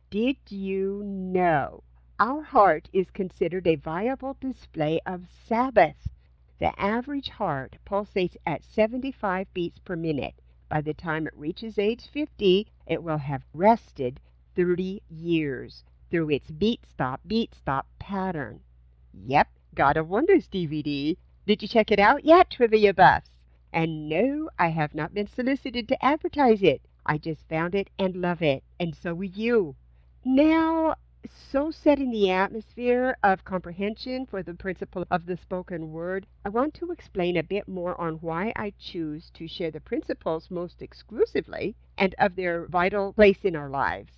Did you know our heart is considered a viable display of Sabbath? The average heart pulsates at 75 beats per minute. By the time it reaches age 50, it will have rested 30 years through its beat stop pattern. Yep, God of Wonders DVD. Did you check it out yet, trivia buffs? And no, I have not been solicited to advertise it. I just found it and love it, and so will you. Now, so setting the atmosphere of comprehension for the principle of the spoken word, I want to explain a bit more on why I choose to share the principles most exclusively and of their vital place in our lives.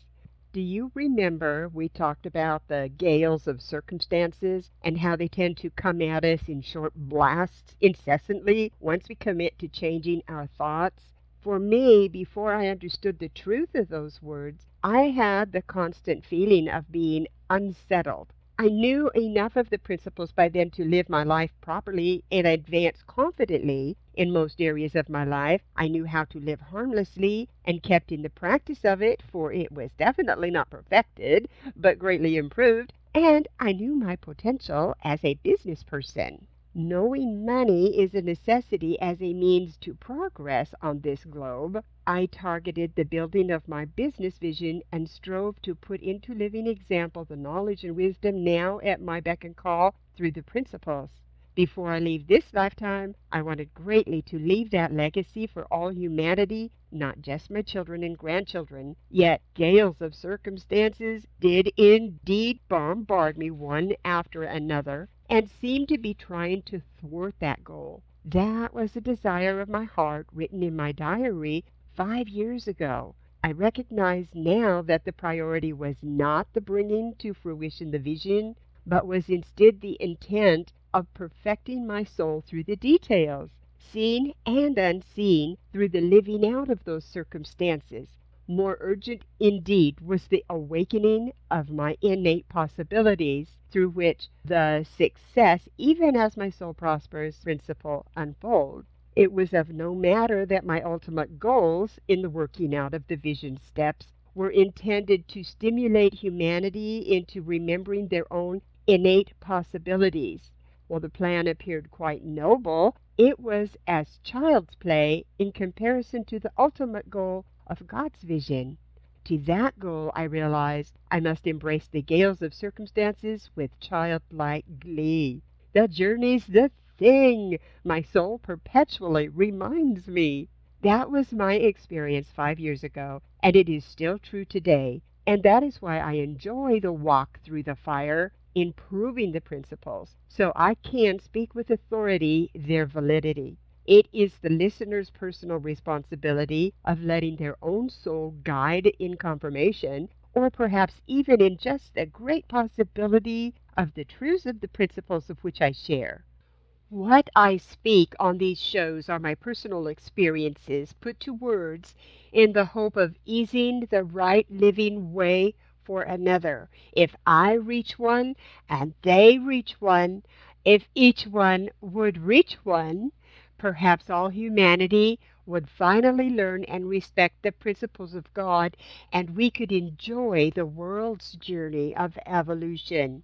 Do you remember we talked about the gales of circumstances and how they tend to come at us in short blasts incessantly once we commit to changing our thoughts? For me, before I understood the truth of those words, I had the constant feeling of being unsettled. I knew enough of the principles by then to live my life properly and advance confidently in most areas of my life. I knew how to live harmlessly and kept in the practice of it, for it was definitely not perfected, but greatly improved, and I knew my potential as a business person. Knowing money is a necessity as a means to progress on this globe, I targeted the building of my business vision and strove to put into living example the knowledge and wisdom now at my beck and call through the principles. Before I leave this lifetime, I wanted greatly to leave that legacy for all humanity, not just my children and grandchildren. Yet gales of circumstances did indeed bombard me one after another, and seemed to be trying to thwart that goal. That was a desire of my heart written in my diary 5 years ago. I recognize now that the priority was not the bringing to fruition the vision, but was instead the intent of perfecting my soul through the details, seen and unseen through the living out of those circumstances. More urgent indeed was the awakening of my innate possibilities, through which the success, even as my soul prospers, principle unfolds. It was of no matter that my ultimate goals in the working out of the vision steps were intended to stimulate humanity into remembering their own innate possibilities. While the plan appeared quite noble, it was as child's play in comparison to the ultimate goal of God's vision. To that goal, I realized I must embrace the gales of circumstances with childlike glee. The journey's the thing, my soul perpetually reminds me. That was my experience 5 years ago, and it is still true today. And that is why I enjoy the walk through the fire, improving the principles, so I can speak with authority their validity. It is the listener's personal responsibility of letting their own soul guide in confirmation, or perhaps even in just the great possibility of the truths of the principles of which I share. What I speak on these shows are my personal experiences put to words in the hope of easing the right living way for another. If I reach one and they reach one, if each one would reach one, perhaps all humanity would finally learn and respect the principles of God, and we could enjoy the world's journey of evolution.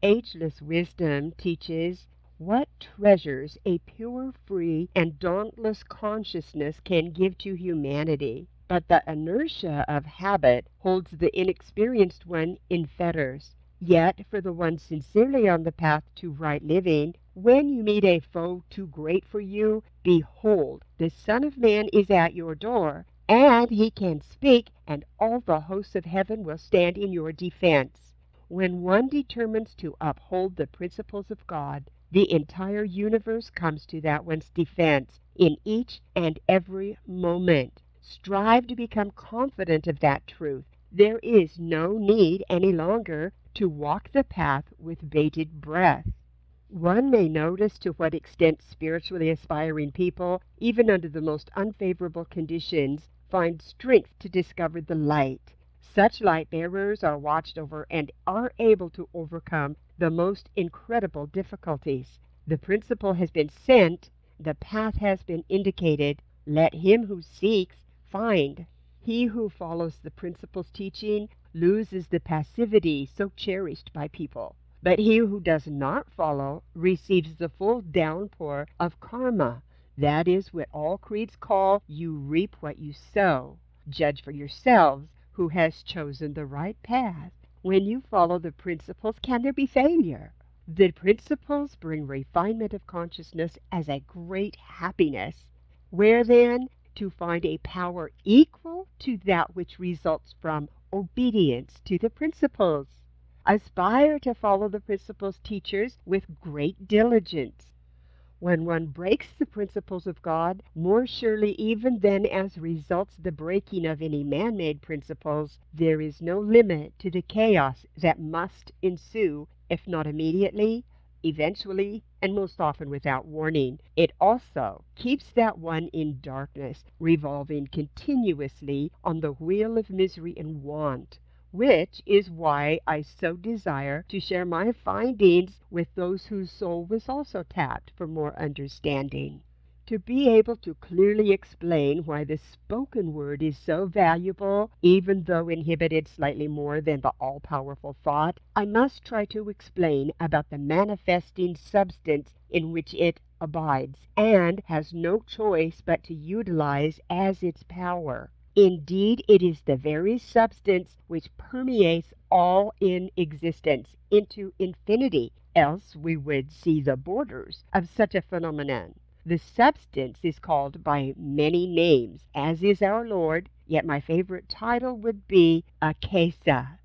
Ageless wisdom teaches what treasures a pure, free, and dauntless consciousness can give to humanity. But the inertia of habit holds the inexperienced one in fetters. Yet for the one sincerely on the path to right living, when you meet a foe too great for you, behold, the Son of Man is at your door, and he can speak, and all the hosts of heaven will stand in your defense. When one determines to uphold the principles of God, the entire universe comes to that one's defense in each and every moment. Strive to become confident of that truth. There is no need any longer to walk the path with bated breath. One may notice to what extent spiritually aspiring people, even under the most unfavorable conditions, find strength to discover the light. Such light bearers are watched over and are able to overcome the most incredible difficulties. The principle has been sent, the path has been indicated. Let him who seeks find. He who follows the principle's teaching loses the passivity so cherished by people. But he who does not follow receives the full downpour of karma. That is what all creeds call you reap what you sow. Judge for yourselves who has chosen the right path. When you follow the principles, can there be failure? The principles bring refinement of consciousness as a great happiness. Where then to find a power equal to that which results from obedience to the principles? Aspire to follow the principles teachers with great diligence. When one breaks the principles of God, more surely even than as results the breaking of any man-made principles, there is no limit to the chaos that must ensue, if not immediately, eventually, and most often without warning. It also keeps that one in darkness, revolving continuously on the wheel of misery and want, which is why I so desire to share my findings with those whose soul was also tapped for more understanding. To be able to clearly explain why the spoken word is so valuable, even though inhibited slightly more than the all-powerful thought, I must try to explain about the manifesting substance in which it abides, and has no choice but to utilize as its power. Indeed, it is the very substance which permeates all in existence into infinity, else we would see the borders of such a phenomenon. The substance is called by many names, as is our Lord, yet my favorite title would be Akesa.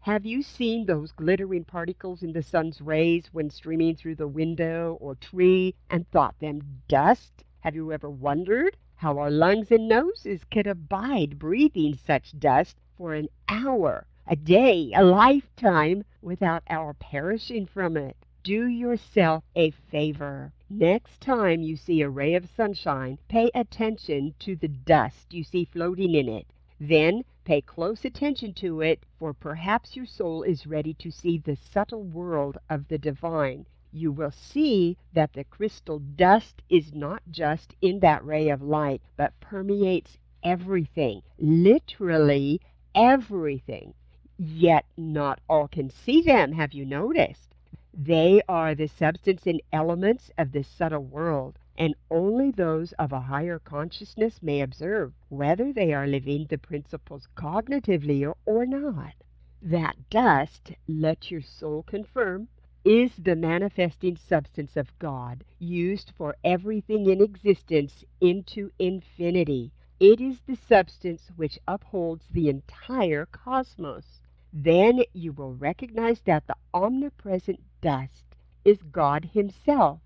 Have you seen those glittering particles in the sun's rays when streaming through the window or tree and thought them dust? Have you ever wondered how our lungs and noses could abide breathing such dust for an hour, a day, a lifetime, without our perishing from it? Do yourself a favor. Next time you see a ray of sunshine, pay attention to the dust you see floating in it. Then pay close attention to it, for perhaps your soul is ready to see the subtle world of the divine. You will see that the crystal dust is not just in that ray of light, but permeates everything, literally everything. Yet not all can see them, have you noticed? They are the substance and elements of the subtle world, and only those of a higher consciousness may observe whether they are living the principles cognitively or not. That dust, let your soul confirm, is the manifesting substance of God, used for everything in existence into infinity. It is the substance which upholds the entire cosmos. Then you will recognize that the omnipresent dust is God Himself.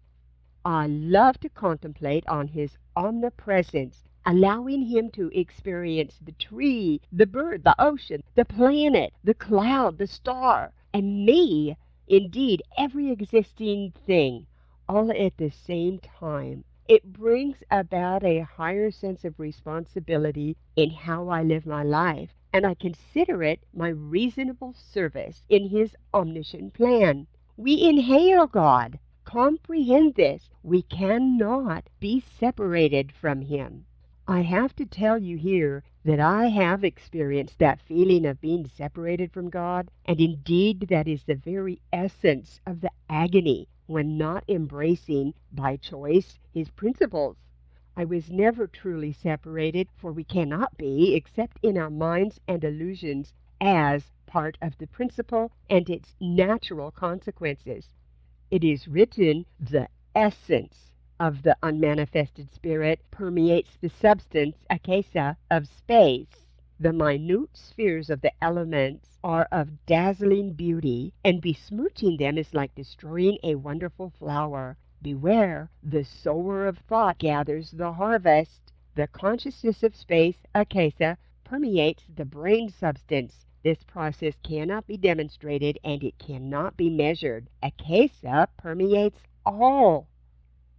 I love to contemplate on His omnipresence, allowing Him to experience the tree, the bird, the ocean, the planet, the cloud, the star, and me, indeed every existing thing, all at the same time. It brings about a higher sense of responsibility in how I live my life, and I consider it my reasonable service in His omniscient plan. We inhale God. Comprehend this. We cannot be separated from Him. I have to tell you here that I have experienced that feeling of being separated from God, and indeed that is the very essence of the agony when not embracing by choice His principles. I was never truly separated, for we cannot be except in our minds and illusions as part of the principle and its natural consequences. It is written, the essence of the unmanifested spirit permeates the substance, akesa, of space. The minute spheres of the elements are of dazzling beauty, and besmirching them is like destroying a wonderful flower. Beware, the sower of thought gathers the harvest. The consciousness of space, akesa, permeates the brain substance. This process cannot be demonstrated and it cannot be measured. Akesa permeates all.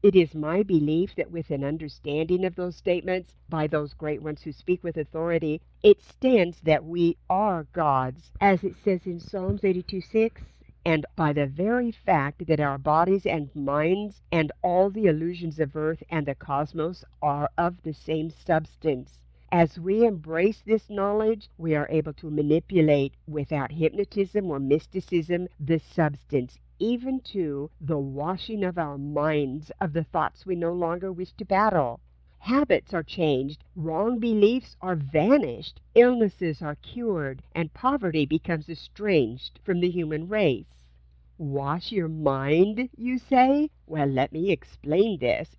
It is my belief that with an understanding of those statements by those great ones who speak with authority, it stands that we are gods, as it says in Psalms 82:6, and by the very fact that our bodies and minds and all the illusions of earth and the cosmos are of the same substance. As we embrace this knowledge, we are able to manipulate without hypnotism or mysticism the substance, even to the washing of our minds of the thoughts we no longer wish to battle. Habits are changed, wrong beliefs are vanished, illnesses are cured, and poverty becomes estranged from the human race. Wash your mind, you say? Well, let me explain this.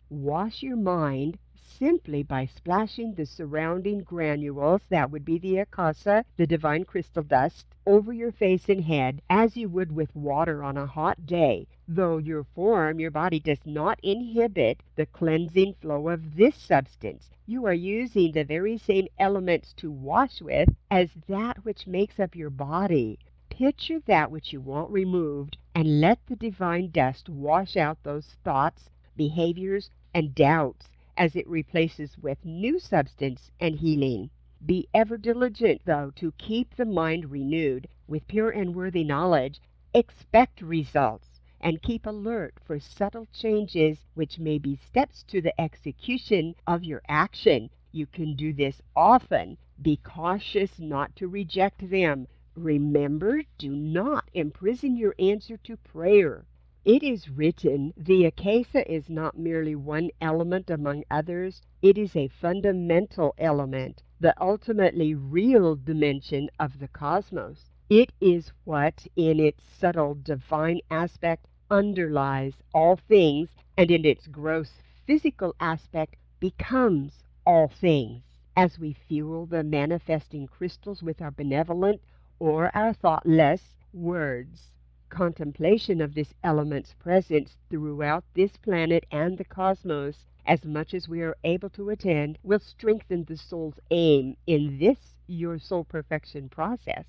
Wash your mind simply by splashing the surrounding granules, that would be the akasa, the divine crystal dust, over your face and head as you would with water on a hot day. Though your form, your body, does not inhibit the cleansing flow of this substance. You are using the very same elements to wash with as that which makes up your body. Picture that which you want removed and let the divine dust wash out those thoughts, behaviors, and doubts as it replaces with new substance and healing. Be ever diligent, though, to keep the mind renewed with pure and worthy knowledge. Expect results, and keep alert for subtle changes which may be steps to the execution of your action. You can do this often. Be cautious not to reject them. Remember, do not imprison your answer to prayer. It is written, the akasa is not merely one element among others, it is a fundamental element, the ultimately real dimension of the cosmos. It is what, in its subtle divine aspect, underlies all things, and in its gross physical aspect becomes all things. As we fuel the manifesting crystals with our benevolent or our thoughtless words, contemplation of this element's presence throughout this planet and the cosmos, as much as we are able to attend, will strengthen the soul's aim in this your soul perfection process.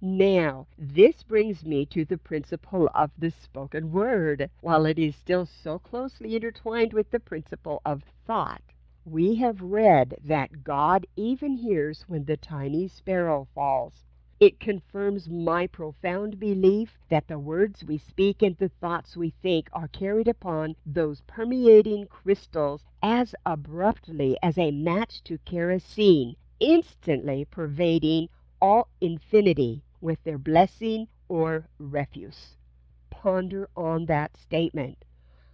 Now, this brings me to the principle of the spoken word, while it is still so closely intertwined with the principle of thought. We have read that God even hears when the tiny sparrow falls. It confirms my profound belief that the words we speak and the thoughts we think are carried upon those permeating crystals as abruptly as a match to kerosene, instantly pervading all infinity with their blessing or refuse. Ponder on that statement.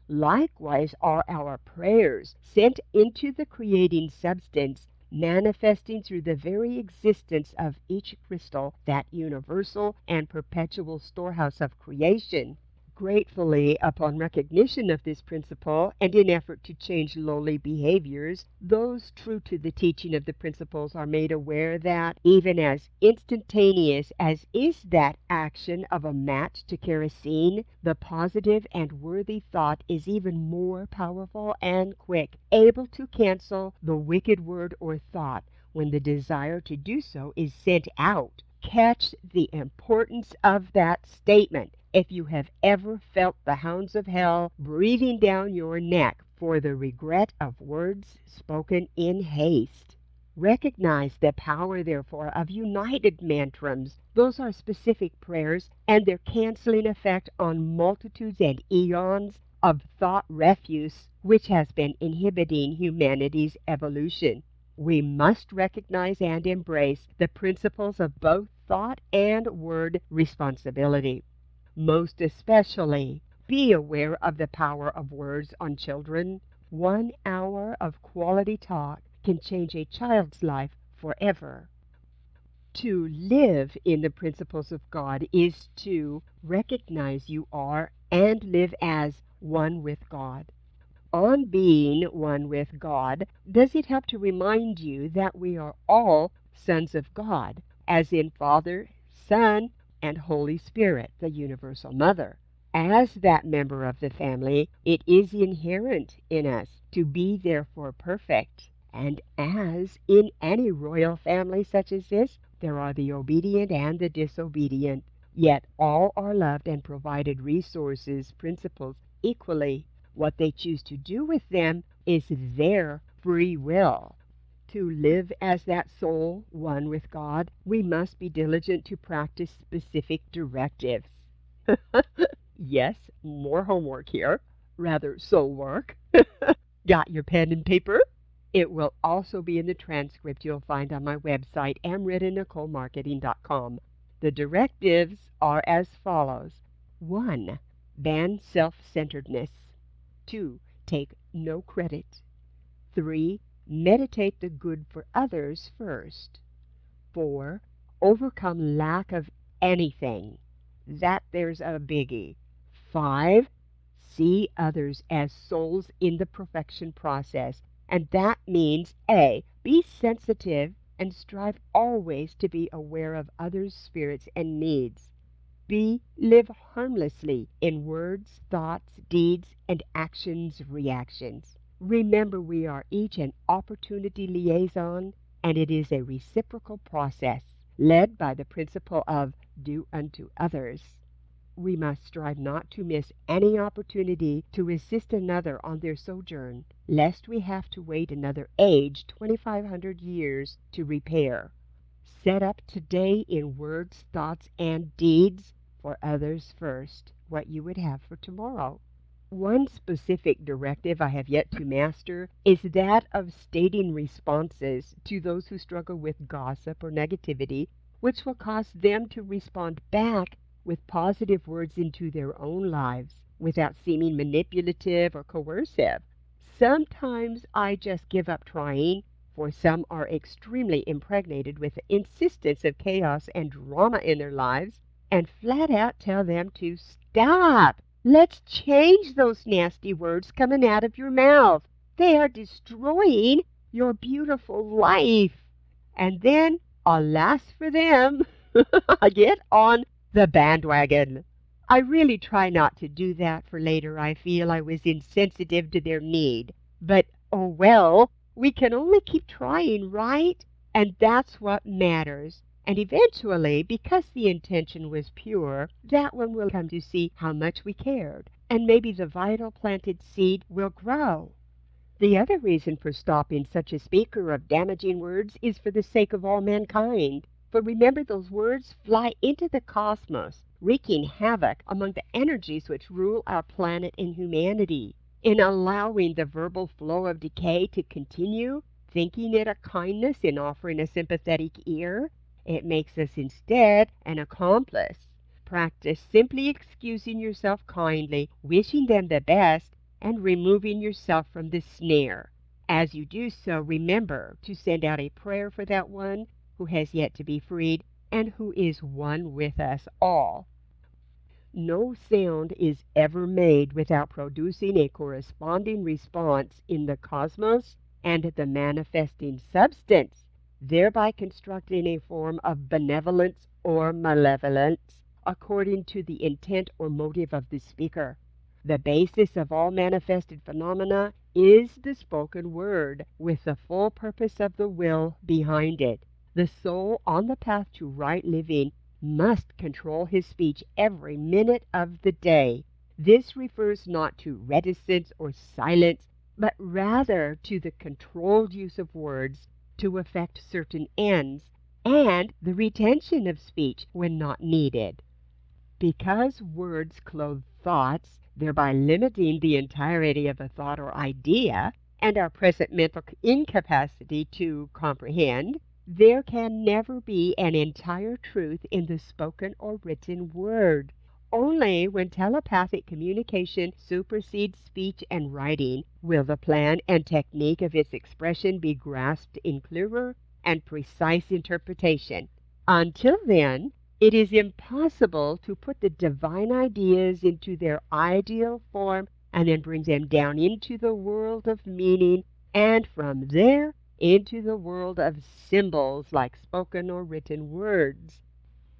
Likewise are our prayers sent into the creating substance, manifesting through the very existence of each crystal that universal and perpetual storehouse of creation. Gratefully, upon recognition of this principle, and in effort to change lowly behaviors, those true to the teaching of the principles are made aware that, even as instantaneous as is that action of a match to kerosene, the positive and worthy thought is even more powerful and quick, able to cancel the wicked word or thought when the desire to do so is sent out. Catch the importance of that statement. If you have ever felt the hounds of hell breathing down your neck for the regret of words spoken in haste, recognize the power, therefore, of united mantrams. Those are specific prayers, and their canceling effect on multitudes and eons of thought refuse which has been inhibiting humanity's evolution. We must recognize and embrace the principles of both thought and word responsibility. Most especially, be aware of the power of words on children. 1 hour of quality talk can change a child's life forever. To live in the principles of God is to recognize you are and live as one with God. On being one with God, does it help to remind you that we are all sons of God, as in Father, Son, and Holy Spirit, the universal Mother? As that member of the family, it is inherent in us to be therefore perfect. And as in any royal family such as this, there are the obedient and the disobedient, yet all are loved and provided resources, principles equally. What they choose to do with them is their free will. To live as that soul, one with God, we must be diligent to practice specific directives. Yes, more homework here. Rather soul work. Got your pen and paper? It will also be in the transcript you'll find on my website, amritanicolemarketing.com. The directives are as follows. 1. Ban self-centeredness. 2. Take no credit. 3. Meditate the good for others first. 4. Overcome lack of anything. That there's a biggie. 5. See others as souls in the perfection process. And that means A. Be sensitive and strive always to be aware of others' spirits and needs. B. Live harmlessly in words, thoughts, deeds, and actions, reactions. Remember, we are each an opportunity liaison, and it is a reciprocal process led by the principle of do unto others. We must strive not to miss any opportunity to assist another on their sojourn, lest we have to wait another age, 2,500 years, to repair. Set up today in words, thoughts, and deeds for others first what you would have for tomorrow. One specific directive I have yet to master is that of stating responses to those who struggle with gossip or negativity, which will cause them to respond back with positive words into their own lives without seeming manipulative or coercive. Sometimes I just give up trying, for some are extremely impregnated with the insistence of chaos and drama in their lives, and flat out tell them to stop. Let's change those nasty words coming out of your mouth. They are destroying your beautiful life. And then, alas for them, I get on the bandwagon. I really try not to do that, for later I feel I was insensitive to their need. But, oh well, we can only keep trying, right? And that's what matters. And eventually, because the intention was pure, that one will come to see how much we cared, and maybe the vital planted seed will grow. The other reason for stopping such a speaker of damaging words is for the sake of all mankind. For remember, those words fly into the cosmos, wreaking havoc among the energies which rule our planet and humanity. In allowing the verbal flow of decay to continue, thinking it a kindness in offering a sympathetic ear, it makes us instead an accomplice. Practice simply excusing yourself kindly, wishing them the best, and removing yourself from the snare. As you do so, remember to send out a prayer for that one who has yet to be freed and who is one with us all. No sound is ever made without producing a corresponding response in the cosmos and the manifesting substance, thereby constructing a form of benevolence or malevolence according to the intent or motive of the speaker. The basis of all manifested phenomena is the spoken word, with the full purpose of the will behind it. The soul on the path to right living must control his speech every minute of the day. This refers not to reticence or silence, but rather to the controlled use of words to effect certain ends, and the retention of speech when not needed. Because words clothe thoughts, thereby limiting the entirety of a thought or idea, and our present mental incapacity to comprehend, there can never be an entire truth in the spoken or written word. Only when telepathic communication supersedes speech and writing will the plan and technique of its expression be grasped in clearer and precise interpretation. Until then, it is impossible to put the divine ideas into their ideal form and then bring them down into the world of meaning, and from there into the world of symbols like spoken or written words.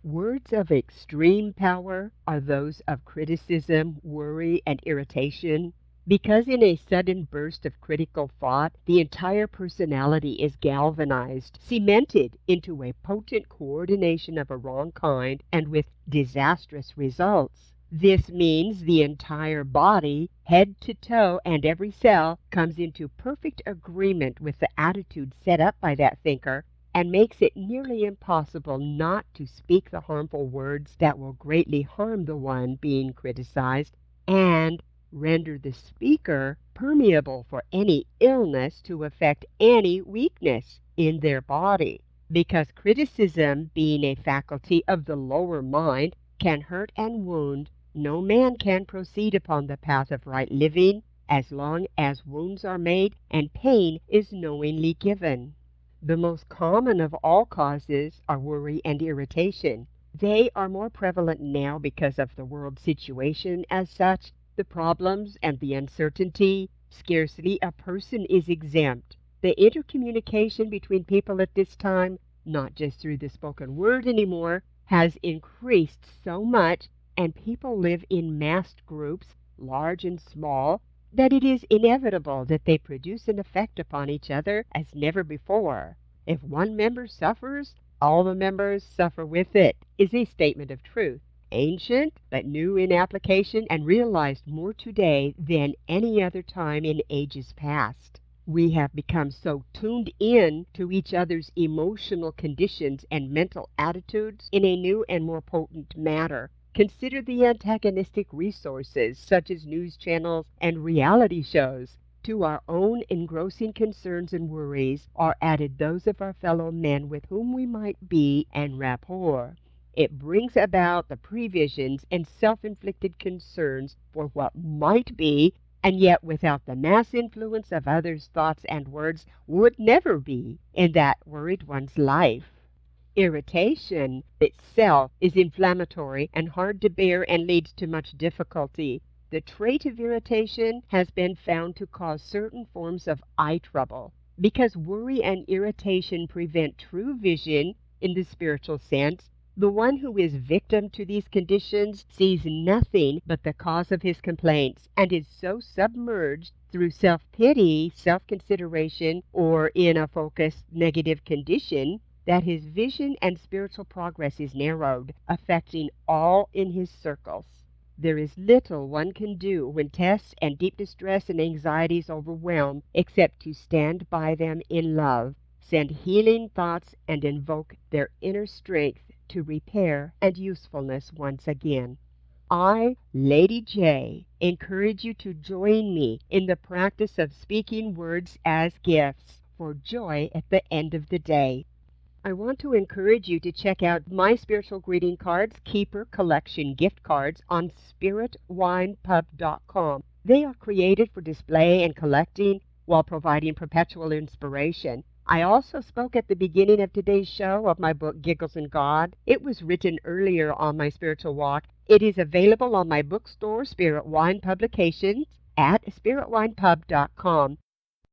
Words of extreme power are those of criticism, worry, and irritation, because in a sudden burst of critical thought, the entire personality is galvanized, cemented into a potent coordination of a wrong kind, and with disastrous results. This means the entire body, head to toe, and every cell comes into perfect agreement with the attitude set up by that thinker, and makes it nearly impossible not to speak the harmful words that will greatly harm the one being criticized, and render the speaker permeable for any illness to affect any weakness in their body. Because criticism, being a faculty of the lower mind, can hurt and wound, no man can proceed upon the path of right living as long as wounds are made and pain is knowingly given. The most common of all causes are worry and irritation. They are more prevalent now because of the world situation as such, the problems and the uncertainty. Scarcely a person is exempt. The intercommunication between people at this time, not just through the spoken word anymore, has increased so much, and people live in massed groups, large and small, that it is inevitable that they produce an effect upon each other as never before. If one member suffers, all the members suffer with it, is a statement of truth, ancient but new in application and realized more today than any other time in ages past. We have become so tuned in to each other's emotional conditions and mental attitudes in a new and more potent manner. Consider the antagonistic resources, such as news channels and reality shows. To our own engrossing concerns and worries are added those of our fellow men with whom we might be en rapport. It brings about the previsions and self-inflicted concerns for what might be, and yet without the mass influence of others' thoughts and words would never be in that worried one's life. Irritation itself is inflammatory and hard to bear and leads to much difficulty. The trait of irritation has been found to cause certain forms of eye trouble. Because worry and irritation prevent true vision in the spiritual sense, the one who is victim to these conditions sees nothing but the cause of his complaints and is so submerged through self-pity, self-consideration, or in a focused negative condition that his vision and spiritual progress is narrowed, affecting all in his circles. There is little one can do when tests and deep distress and anxieties overwhelm, except to stand by them in love, send healing thoughts, and invoke their inner strength to repair and usefulness once again. I, Lady J, encourage you to join me in the practice of speaking words as gifts for joy at the end of the day. I want to encourage you to check out my spiritual greeting cards, Keeper Collection gift cards on spiritwinepub.com. They are created for display and collecting while providing perpetual inspiration. I also spoke at the beginning of today's show of my book, Giggles and God. It was written earlier on my spiritual walk. It is available on my bookstore, Spirit Wine Publications, at spiritwinepub.com.